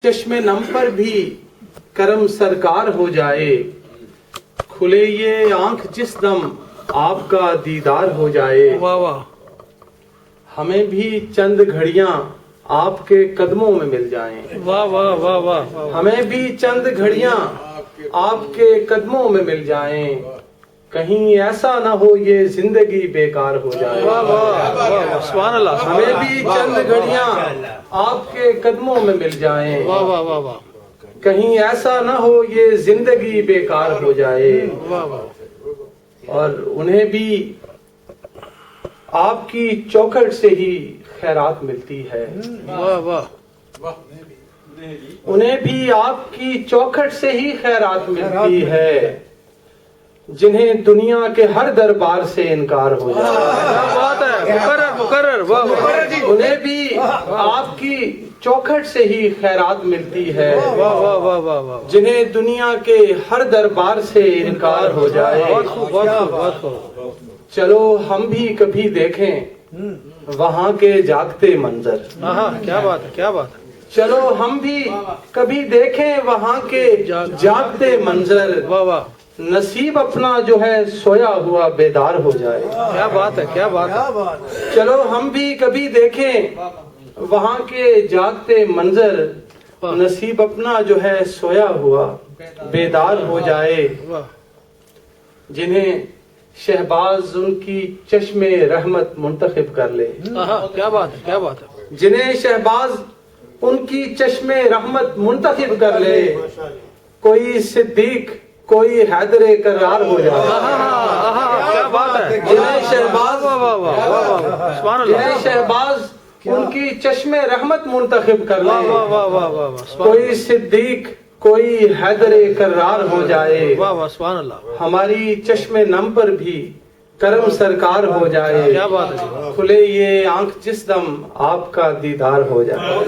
چشم نم پر بھی کرم سرکار ہو جائے، کھلے یہ آنکھ جس دم آپ کا دیدار ہو جائے، واہ واہ، ہمیں بھی چند گھڑیاں آپ کے قدموں میں مل جائیں، واہ واہ واہ واہ، ہمیں بھی چند گھڑیاں آپ کے قدموں میں مل جائیں، کہیں ایسا نہ ہو یہ زندگی بیکار ہو جائے، واہ واہ واہ، سبحان اللہ، ہمیں بھی چند گھڑیاں آپ کے قدموں میں مل جائیں، واہ واہ واہ واہ کہیں ایسا نہ ہو یہ زندگی بیکار ہو جائے، واہ واہ، اور انہیں بھی آپ کی چوکھٹ سے ہی خیرات ملتی ہے، واہ واہ، انہیں بھی آپ کی چوکھٹ سے ہی خیرات ملتی ہے، جنہیں دنیا کے ہر دربار سے انکار ہو جائے، کیا بات ہے، مقرر مقرر، واہ واہ، انہیں بھی آپ کی چوکھٹ سے ہی خیرات ملتی ہے، واہ واہ واہ واہ واہ، جنہیں دنیا کے ہر دربار سے انکار ہو جائے، بہت خوب بہت خوب بہت خوب، چلو ہم بھی کبھی دیکھیں وہاں کے جاگتے منظر، ہاں کیا بات ہے کیا بات ہے، چلو ہم بھی کبھی دیکھیں وہاں کے جاگتے منظر، واہ واہ، نصیب اپنا جو ہے سویا ہوا بیدار ہو جائے، کیا بات ہے کیا بات ہے، چلو ہم بھی کبھی دیکھیں وہاں کے جاگتے منظر، نصیب اپنا جو ہے سویا ہوا بیدار ہو جائے، واہ، جنہیں شہباز ان کی چشم رحمت منتخب کر لے، کیا بات ہے کیا بات ہے، جنہیں شہباز ان کی چشم رحمت منتخب کر لے، کوئی صدیق کوئی حیدر کرار ہو جائے، کیا بات ہے، جنہیں شہباز واہ واہ واہ واہ واہ، سبحان اللہ، جنہیں شہباز ان کی چشم رحمت منتخب کر واہ لے، واہ واہ واہ واہ واہ، سبحان کوئی صدیق کوئی حیدر کرار ہو جائے، واہ واہ، سبحان اللہ، ہماری چشم نم پر بھی کرم سرکار ہو جائے، کیا بات ہے، کھلے یہ آنکھ جس دم آپ کا دیدار ہو جائے۔